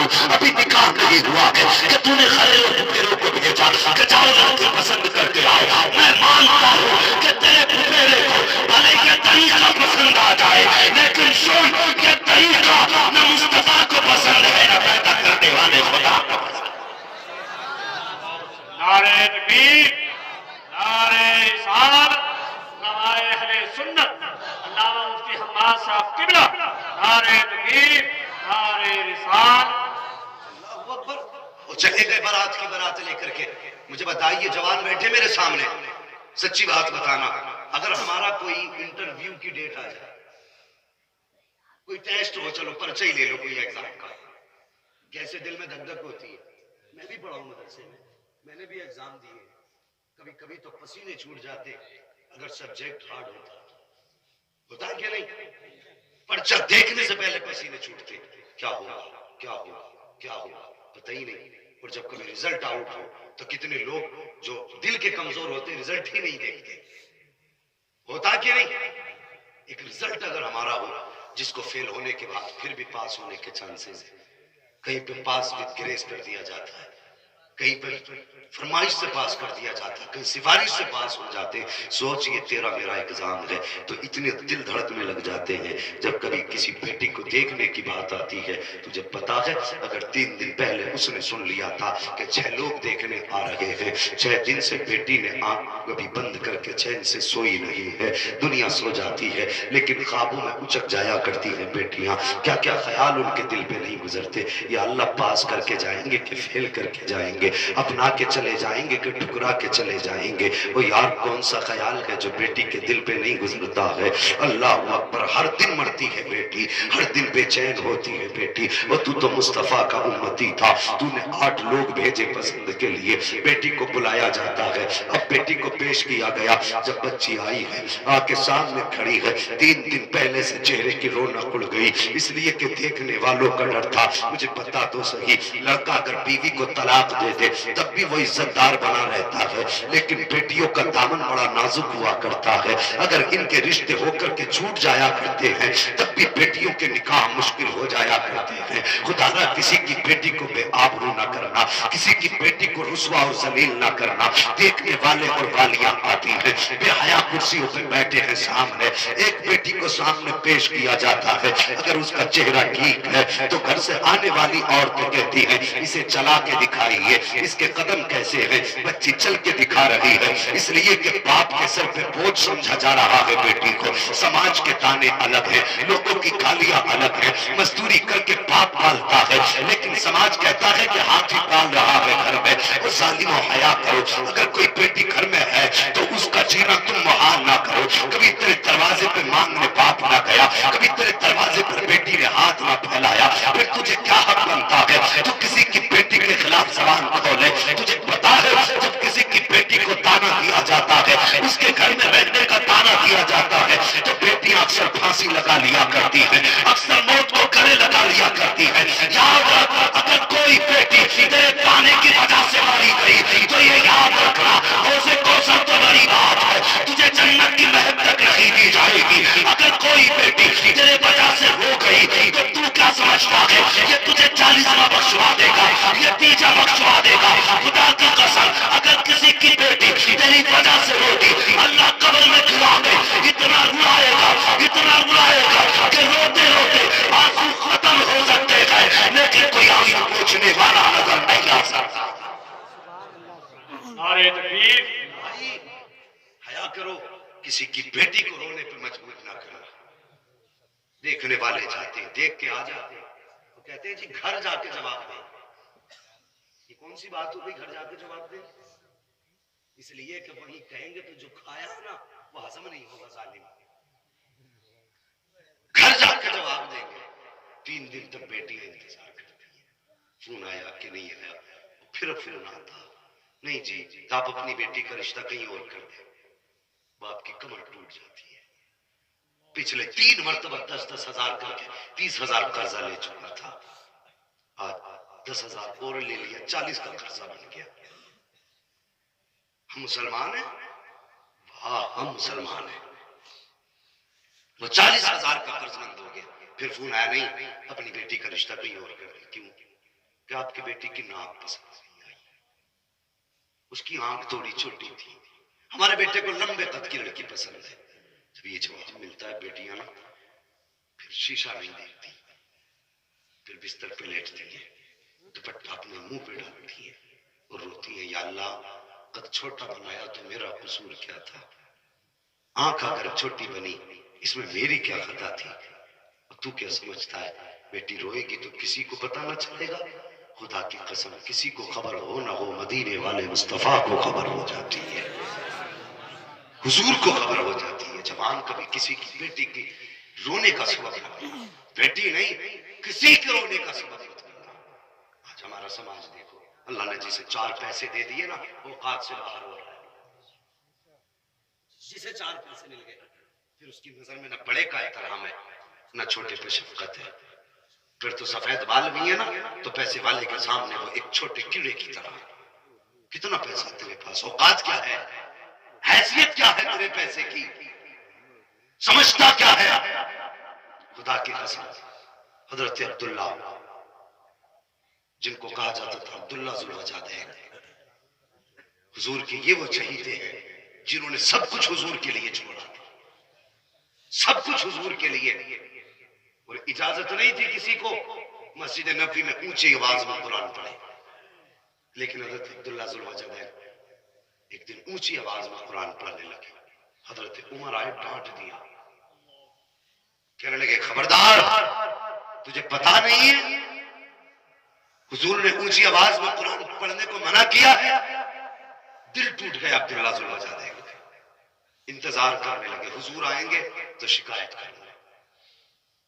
لوں ابھی نکاح نہیں ہوا ہے کہ تو نے خلیل و پھپھیروں کو بھیجا کہ جاؤ لڑکی پسند کر کے آئے. میں مانتا ہوں کہ تیرے پھپھیرے کو بھلے یہ طریقہ پسند آ جائے لیکن سن یہ طریقہ نہ مصطفیٰ کو پسند ہے نہ پیدا کرنے والے خدا کو پسند. نعرہ تکبیر، نعرہ رسالت، علماء اہل سنت، علامہ مفتی حماد صاحب قبلہ، نعرہ تکبیر، نعرہ رسالت. اللہ اکبر. وہ چلے گئے بارات کی بارات لے کر کے. مجھے بتائیے جوان بیٹھے میرے سامنے سچی بات بتانا اگر ہمارا کوئی انٹرویو کی ڈیٹ آ جائے کوئی ٹیسٹ ہو چلو پرچہ ہی لے لو کوئی ایگزام کا کیسے دل میں دھک دھک ہوتی ہے. میں بھی پڑھا ہوں مدرسے میں نے بھی ایگزام دیے کبھی کبھی تو پسینے چھوٹ جاتے اگر سبجیکٹ ہارڈ ہوتا ہے کیا نہیں پرچہ دیکھنے سے پہلے پسینے چھوٹتے کیا ہوگا کیا ہوگا کیا ہوگا پتہ ہی نہیں. اور جب کبھی رزلٹ آؤٹ ہو تو کتنے لوگ جو دل کے کمزور ہوتے رزلٹ ہی نہیں دیکھتے. ہوتا کہ نہیں. ایک رزلٹ اگر ہمارا ہو جس کو فیل ہونے کے بعد پھر بھی پاس ہونے کے چانسز ہیں. کہیں پہ پاس وتھ گریس کر دیا جاتا ہے کہیں پہ فرمائش سے پاس کر دیا جاتا ہے کہیں سفارش سے پاس ہو جاتے. سوچ یہ تیرا میرا ایگزام ہے تو اتنے دل دھڑکنے لگ جاتے ہیں جب کبھی کسی بیٹی کو دیکھنے کی بات آتی ہے. تجھے پتا ہے اگر 3 دن پہلے اس نے سن لیا تھا کہ 6 لوگ دیکھنے آ رہے ہیں 6 دن سے بیٹی نے آنکھ کبھی بند کر کے چین سے سوئی نہیں ہے. دنیا سو جاتی ہے لیکن خوابوں میں اچک جایا کرتی ہیں بیٹیاں. کیا کیا خیال ان کے دل پہ نہیں گزرتے یا اللہ پاس کر کے جائیں گے کہ فیل کر کے جائیں گے اپنا کے چلے جائیں گے کہ ٹھکرا کے چلے جائیں گے. وہ یار کون سا خیال ہے جو بیٹی کے دل پہ نہیں گزرتا ہے. اللہ اکبر. ہر دن مرتی ہے بیٹی ہر دن بے چین ہوتی ہے بیٹی. وہ تو مصطفیٰ کا امتی تھا تو نے 8 لوگ بھیجے پسند کے لیے. بیٹی کو بلایا جاتا ہے اب بیٹی کو پیش کیا گیا. جب بچی آئی ہے آ کے سامنے کھڑی ہے 3 دن پہلے سے چہرے کی رونق اڑ گئی اس لیے کہ دیکھنے والوں کا ڈر تھا. مجھے پتا تو صحیح لڑکا اگر بیوی کو طلاق دے دے تب بھی وہ عزت دار بنا رہتا ہے لیکن بیٹیوں کا دامن بڑا نازک ہوا کرتا ہے. اگر ان کے رشتے ہو کر کے چھوٹ جایا کرتے ہیں تب بھی بیٹیوں کے نکاح مشکل ہو جایا کرتے ہیں. خدا نہ کسی کی بیٹی کو بے آبرو نہ کرنا کسی کی بیٹی کو رسوا اور ذلیل نہ کرنا. دیکھنے والے اور والیاں آتی ہیں بے حیا کرسیوں پہ بیٹھے ہیں سامنے. ایک بیٹی کو سامنے پیش کیا جاتا ہے اگر اس کا چہرہ ٹھیک ہے تو گھر سے آنے والی عورتیں کہتی ہیں اسے چلا کے دکھائیے اس کے قدم کیسے ہیں. بچی چل کے دکھا رہی ہے اس لیے کہ باپ کے سر پہ بوجھ سمجھا جا رہا ہے بیٹی کو. سماج کے تانے الگ ہیں لوگوں کی گالیاں الگ ہیں. مزدوری کر کے باپ پالتا ہے لیکن سماج کہتا ہے کہ ہاتھی پال رہا ہے گھر میں. وہ ظالموں حیا کرو اگر کوئی بیٹی گھر میں ہے تو اس کا جینا تم محال نہ کرو. کبھی تیرے دروازے پہ مانگنے باپ نہ گیا کبھی تیرے دروازے پر بیٹی نے ہاتھ نہ پھیلایا پھر تجھے کیا حق بنتا ہے تو کسی کی بیٹی کے خلاف زبان کھولے. تجھے پتا ہے جب کسی کی بیٹی کو تانا دیا جاتا ہے اس کے گھر میں رہنے کا تانا دیا جاتا ہے تو بیٹیاں اکثر پھانسی لگا لیا کرتی ہیں اکثر موت کو گلے لگا لیا کرتی ہیں. یاد رکھ اگر کوئی بیٹی تیرے تانے کی وجہ سے ماری گئی تو یہ یاد رکھنا اسے کوثر تو بڑی بات ہے تجھے جنت کی مہک تک نہیں دی جائے گی. اگر کوئی بیٹی تیرے وجہ سے ہو گئی تو تو کیا سمجھتا ہے یہ تجھے 40واں بخشوا دے گا یہ 30واں بخشوا دے گا. خدا کی قسم اگر کسی کی بیٹی تیری وجہ سے ہوگی اللہ قبر میں کھلا دے اتنا رلائے گا کہ روتے روتے آنسو ختم ہو سکتے ہیں لیکن کوئی آنسو پوچھنے والا نظر نہیں آ سکتا. نعرہ تکبیر. حیا کرو کسی کی بیٹی کو رونے پہ مجبور نہ کرو. دیکھنے والے جاتے ہیں دیکھ کے آ جاتے ہیں وہ کہتے ہیں جی گھر جا کے جواب دیں. یہ کون سی بات ہو گئی گھر جا کے جواب دیں. اس لیے کہ وہی کہیں گے تو جو کھایا ہے نا وہ ہضم نہیں ہوگا ظالم. گھر جا کے جواب دیں گے. 3 دن تک بیٹی انتظار کرتی ہے فون آیا کہ نہیں آیا پھر فون آتا نہیں جی آپ اپنی بیٹی کا رشتہ کہیں اور کر دیں. باپ کی کمر ٹوٹ جاتی ہے. پچھلے 3 مرتبہ 10-10 ہزار کر کے 30,000 قرضہ لے چکا تھا آج 10,000 اور لے لیا 40 کا قرضہ بن گیا. ہم مسلمان ہیں ہاں ہم مسلمان ہیں. وہ 40,000 کا قرض مند ہو گیا پھر فون آیا نہیں اپنی بیٹی کا رشتہ کہیں اور کر دیں. کیوں کہ آپ کی بیٹی کی ناک پسند نہیں آئی. اس کی آنکھ تھوڑی چھوٹی تھی. ہمارے بیٹے کو لمبے قد کی لڑکی پسند ہے. جب یہ جواب ملتا ہے بیٹیاں نا پھر شیشہ نہیں دیکھتی, پھر بستر پہ لیٹتی ہیں, دوپٹہ اپنے منہ پہ ڈالتی ہیں اور روتی ہیں, یا اللہ قد چھوٹا بنایا تو میرا قصور کیا تھا, آنکھ اگر چھوٹی بنی اس میں میری کیا خطا تھی, اور تو کیا سمجھتا ہے بیٹی روئے گی تو کسی کو پتہ نہ چلے گا؟ خدا کی قسم کسی کو خبر ہو نہ ہو, مدینے والے مصطفیٰ کو خبر ہو جاتی ہے, حضور کو خبر ہو جاتی ہے. جوان کبھی کسی کی بیٹی کی رونے کا سبب نہ بننا, بیٹی نہیں کسی کے رونے کا سبب مت بننا. آج ہمارا سماج دیکھو, اللہ نے جسے 4 پیسے دے دیے نا اوقات سے باہر ہو رہا ہے. جسے 4 پیسے مل گئے پھر اس کی نظر میں نہ بڑے کا احترام ہے نہ چھوٹے پہ شفقت ہے. پھر تو سفید بال بھی ہے نا تو پیسے والے کے سامنے وہ ایک چھوٹے کیڑے کی طرح. کتنا پیسہ تیرے پاس, اوقات کیا ہے, حیثیت کیا ہے تیرے پیسے کی, سمجھتا کیا ہے؟ خدا کی قسم حضرت عبداللہ جن کو کہا جاتا تھا عبداللہ ذوالوجہین, حضور کے یہ وہ چہیتے ہیں جنہوں نے سب کچھ حضور کے لیے چھوڑا, سب کچھ حضور کے لیے. اور اجازت نہیں تھی کسی کو مسجد نبوی میں اونچی آواز میں قرآن پڑھے, لیکن حضرت عبداللہ ذوالوجہین ایک دن اونچی آواز میں قرآن پڑھنے لگے. حضرت عمر آئے, ڈانٹ دیا, کہنے لگے خبردار تجھے پتا نہیں ہے حضور نے اونچی آواز میں قرآن پڑھنے کو منع کیا ہے. دل ٹوٹ گیا عبداللہ ذوالوجہین کا, انتظار کرنے لگے حضور آئیں گے تو شکایت کریں گے,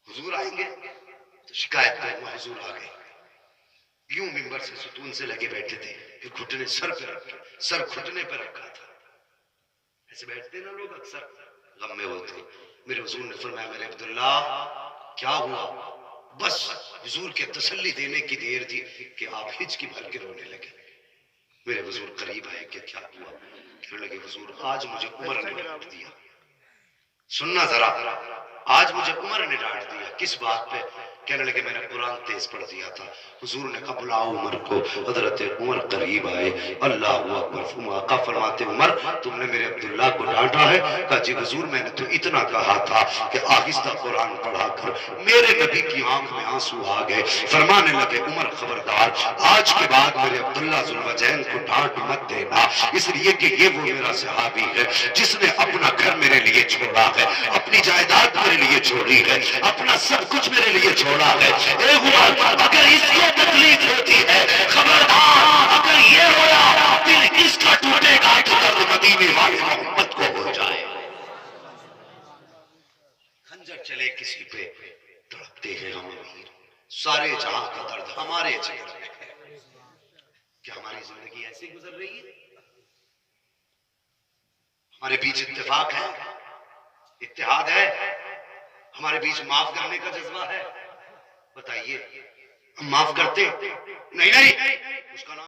حضور آئیں گے تو شکایت کریں گے. حضور آ گئے, یوں منبر سے ستون سے لگے بیٹھے تھے, پھر گھٹنے سر پہ رکھا, سر گھٹنے پہ رکھا تھا. ایسے بیٹھتے نا لوگ اکثر غم میں ہوتے. میرے حضور نے فرمایا میرے عبداللہ کیا ہوا؟ بس حضور کے تسلی دینے کی دیر تھی کہ آپ ہچکی بھر کے رونے لگے. میرے حضور قریب آئے کہ کیا ہوا؟ کہنے لگے حضور آج مجھے عمر نے ڈانٹ دیا. سننا ذرا, آج مجھے عمر نے ڈانٹ دیا. کس بات پہ؟ کہنے لگے میں نے قرآن تیز پڑھ دیا تھا. حضور نے کہا بلاؤ عمر کو. حضرت عمر قریب آئے, اللہ اکبر. آقا فرماتے عمر تم نے میرے عبداللہ کو ڈانٹا ہے؟ کہا جی حضور میں نے تو اتنا کہا تھا کہ آہستہ قرآن پڑھا کر. میرے نبی کی آنکھ میں آنسو آ گئے. فرمانے لگے عمر خبردار آج کے بعد میرے عبداللہ ذوالوجہین کو ڈانٹ مت دینا, اس لیے کہ یہ وہ میرا صحابی ہے جس نے اپنا گھر میرے لیے چھوڑا ہے, اپنی جائیداد میرے لیے چھوڑی ہے, اپنا سب کچھ میرے لیے چھوڑا ہے. اے عمر اگر اس کو تکلیف ہوتی ہے خبردار, اگر یہ رویا دل اس کا ٹوٹے گا تو درد مدینے والے محمد کو ہو جائے. خنجر چلے کسی پہ تڑپتے ہیں ہم امیر, سارے جہاں کا درد ہمارے جگر میں ہے. کیا ہماری زندگی ایسے گزر رہی ہے؟ ہمارے بیچ اتفاق ہے, اتحاد ہے, ہمارے بیچ معاف کرنے کا جذبہ ہے؟ بتائیے ہم معاف کرتے؟ نہیں, اس کا نام